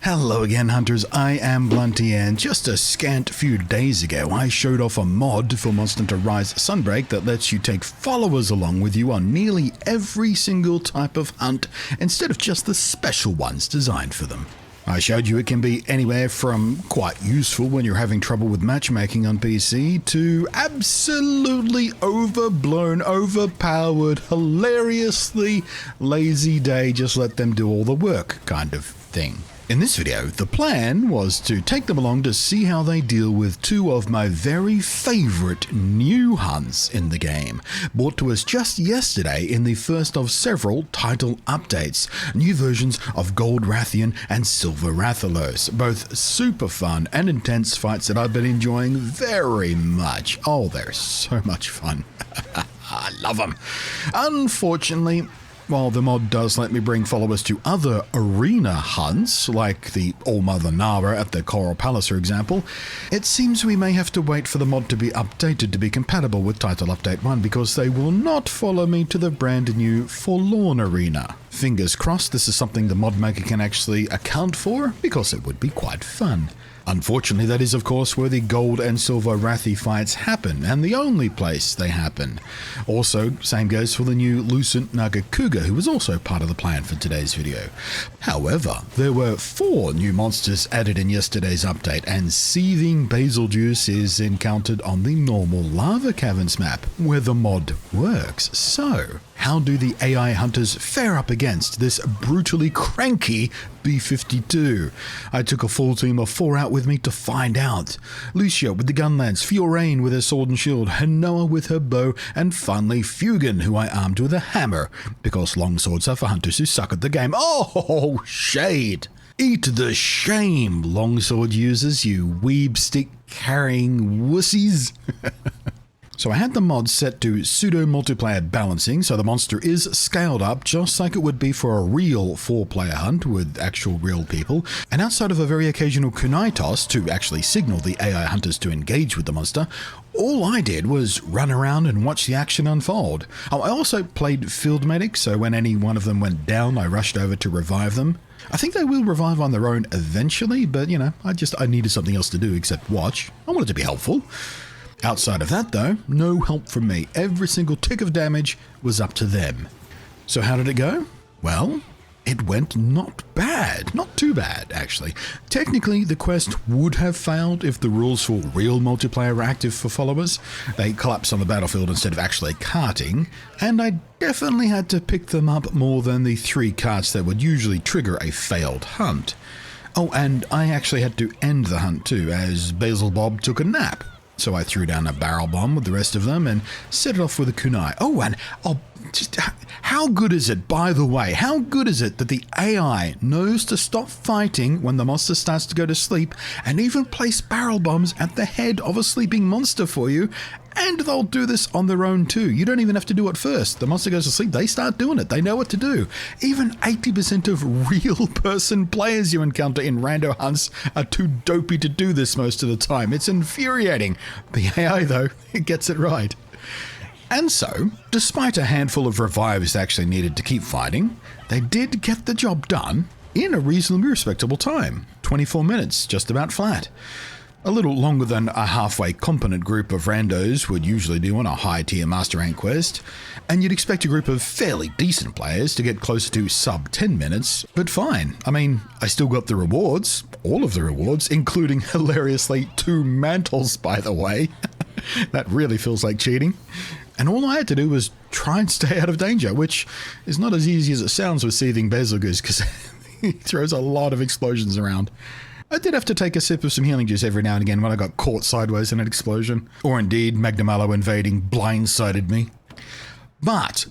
Hello again, hunters. I am Blunty, and just a scant few days ago I showed off a mod for Monster Hunter Rise Sunbreak that lets you take followers along with you on nearly every single type of hunt instead of just the special ones designed for them. I showed you it can be anywhere from quite useful when you're having trouble with matchmaking on PC to absolutely overblown, overpowered, hilariously lazy day, just let them do all the work kind of thing. In this video, the plan was to take them along to see how they deal with two of my very favourite new hunts in the game, brought to us just yesterday in the first of several title updates, new versions of Gold Rathian and Silver Rathalos, both super fun and intense fights that I've been enjoying very much. Oh, they're so much fun. I love them. Unfortunately, while the mod does let me bring followers to other arena hunts, like the All-Mother Nara at the Coral Palace for example, it seems we may have to wait for the mod to be updated to be compatible with Title Update 1 because they will not follow me to the brand new Forlorn Arena. Fingers crossed this is something the mod maker can actually account for, because it would be quite fun. Unfortunately, that is of course where the Gold and Silver Rathi fights happen, and the only place they happen. Also, same goes for the new Lucent Naga Cougar, who was also part of the plan for today's video. However, there were 4 new monsters added in yesterday's update, and Seething Bazelgeuse is encountered on the normal Lava Caverns map, where the mod works. So, how do the AI hunters fare up against this brutally cranky B-52? I took a full team of 4 out with me to find out. Lucia with the gun lance, Fioraine with her sword and shield, Hanoa with her bow, and finally Fugan, who I armed with a hammer, because longswords are for hunters who suck at the game. Oh, shade! Eat the shame, longsword users, you weeb stick carrying wussies. So I had the mod set to pseudo multiplayer balancing, so the monster is scaled up just like it would be for a real 4-player hunt with actual real people, and outside of a very occasional kunai toss to actually signal the AI hunters to engage with the monster, all I did was run around and watch the action unfold. Oh, I also played field medic, so when any one of them went down I rushed over to revive them. I think they will revive on their own eventually, but you know, I needed something else to do except watch. I wanted to be helpful. Outside of that though, no help from me. Every single tick of damage was up to them. So how did it go? Well, it went not bad. Not too bad, actually. Technically, the quest would have failed if the rules for real multiplayer were active for followers. They collapse on the battlefield instead of actually carting, and I definitely had to pick them up more than the 3 carts that would usually trigger a failed hunt. Oh, and I actually had to end the hunt too, as Basil Bob took a nap. So I threw down a barrel bomb with the rest of them and set it off with a kunai. Oh, and just how good is it, by the way, how good is it that the AI knows to stop fighting when the monster starts to go to sleep and even place barrel bombs at the head of a sleeping monster for you, and they'll do this on their own too. You don't even have to do it first. The monster goes to sleep, they start doing it. They know what to do. Even 80% of real person players you encounter in rando hunts are too dopey to do this most of the time. It's infuriating. The AI though, it gets it right. And so, despite a handful of revives actually needed to keep fighting, they did get the job done in a reasonably respectable time. 24 minutes, just about flat. A little longer than a halfway competent group of randos would usually do on a high-tier Master Rank quest, and you'd expect a group of fairly decent players to get closer to sub 10 minutes, but fine. I mean, I still got the rewards, all of the rewards, including hilariously 2 mantles, by the way. That really feels like cheating. And all I had to do was try and stay out of danger, which is not as easy as it sounds with Seething Bazelgeuse, because he throws a lot of explosions around. I did have to take a sip of some healing juice every now and again when I got caught sideways in an explosion, or indeed Magnamalo invading blindsided me. But,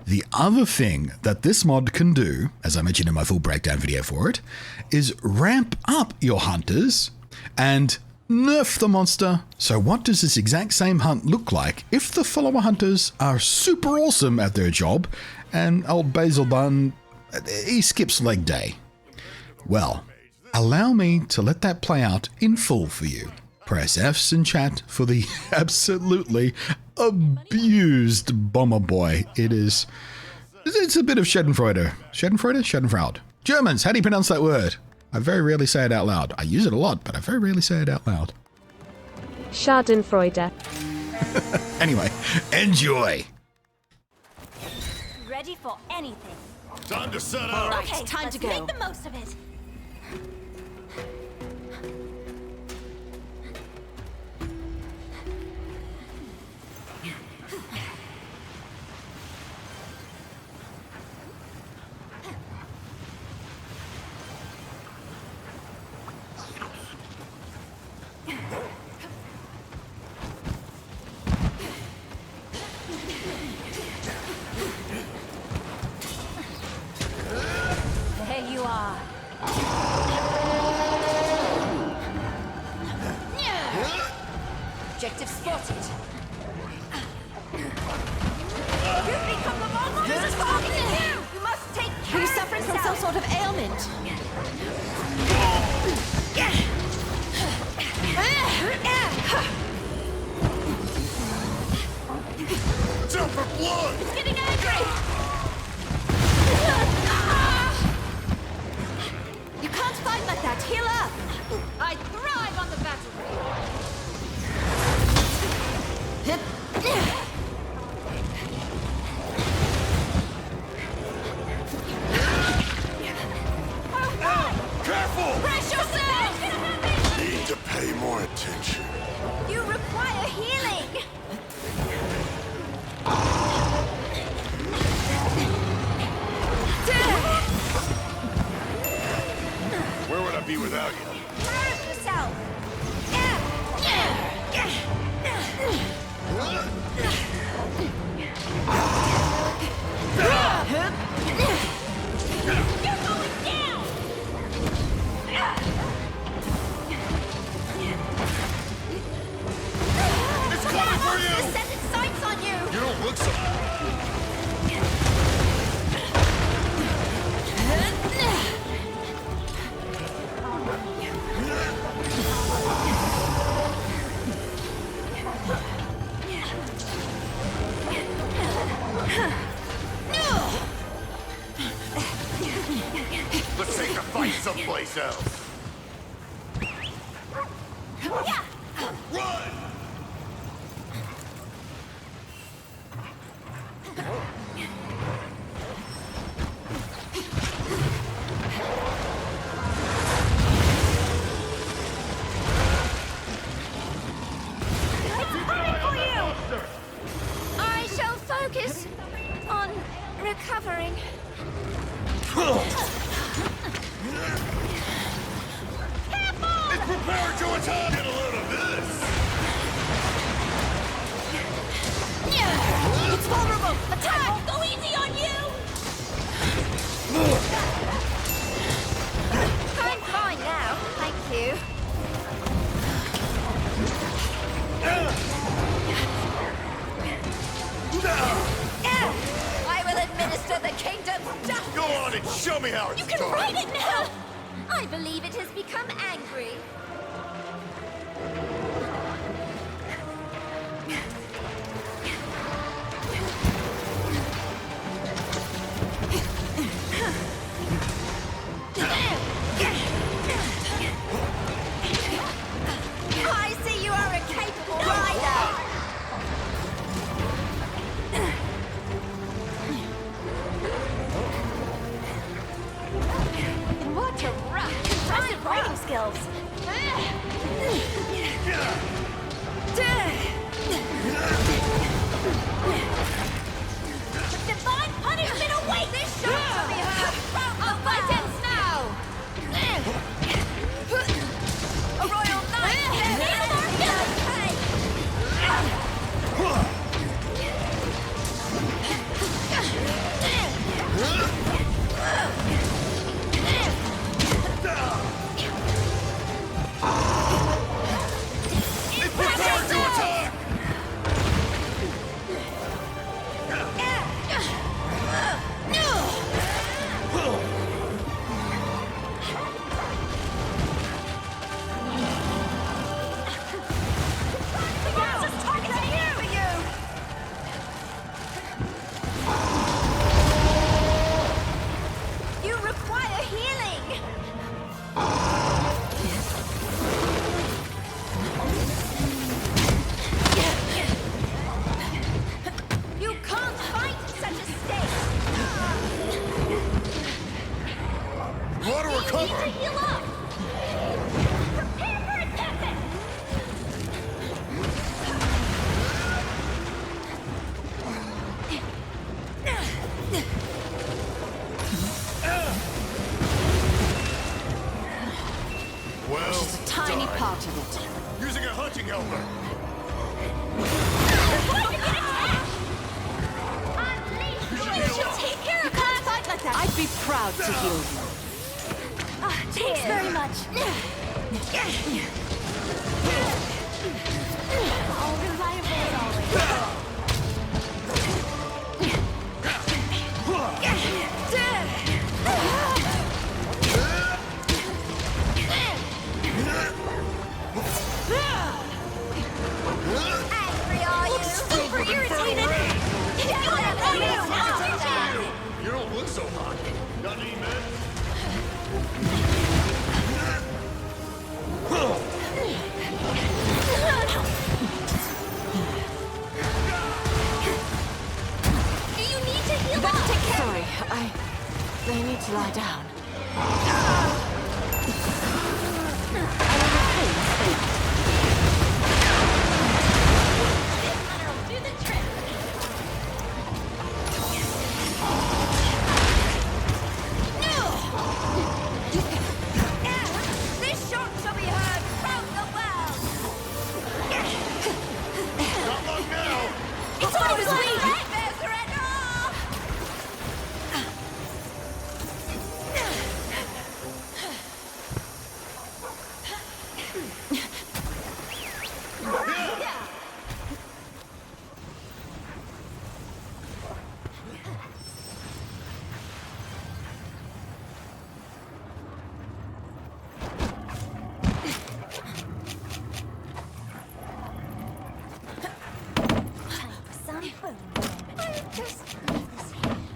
the other thing that this mod can do, as I mentioned in my full breakdown video for it, is ramp up your hunters and nerf the monster. So what does this exact same hunt look like if the follower hunters are super awesome at their job and old Basil Bun, he skips leg day? Well, allow me to let that play out in full for you. Press Fs in chat for the absolutely abused Bomber Boy. It is It's a bit of Schadenfreude. Schadenfreude? Schadenfreude. Germans, how do you pronounce that word? I very rarely say it out loud. I use it a lot, but I very rarely say it out loud. Schadenfreude. Anyway, enjoy. Ready for anything. Time to set up. Okay, time to go. Make the most of it. There you are. Objective spotted. You've become the monster that's targeting you! You must take care. Are you suffering from some sort of ailment? Jump for blood! It's getting angry! You can't fight like that. Heal up! I thrive on the battlefield! Careful! Brace yourself! Need to pay more attention. You require healing! Where would I be without you? Prove yourself! You're going down! It's coming for you! It's set its sights on you! You don't look so... Let's take the fight someplace else. Run! I shall focus on recovering. It's prepared to attack! Get a load of this! It's vulnerable! Attack! Go easy on you! I'm fine now, thank you. I will administer the kingdom's justice! Go on and show me how it's You can done! ride it now! I believe it has become angry. I see you are a capable rider! What a rough, impressive riding skills! Divine punishment awaits! This shows to be heard from the buttons now! A royal knight! fire healing! You can't fight such a state! You ought to You need recover! to heal up! Prepare for attack! Well Tiny done. part of it. Using a hunting helper. You should take care of that! Fight like that! I'd be proud to heal you. Thanks very much. All reliable as always. Angry, are you? Super irritated! You don't look so hot. Got any meds? You need to heal up! Sorry, I need to lie down. Do the trick! This shot shall be heard throughout the world! Not long now! It's always me! Surrender!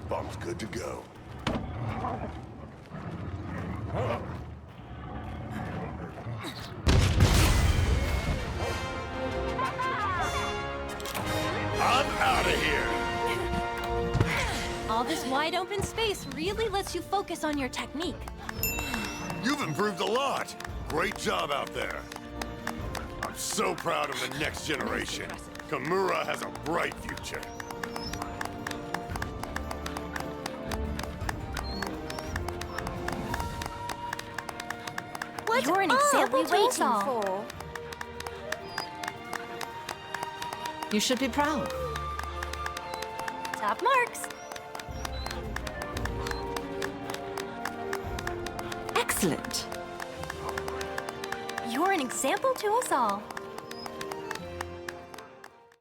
Bomb's good to go. I'm out of here! All this wide open space really lets you focus on your technique. You've improved a lot. Great job out there. I'm so proud of the next generation. Kimura has a bright future. What You're an example to us all. For? You should be proud. Top marks. Excellent. You're an example to us all.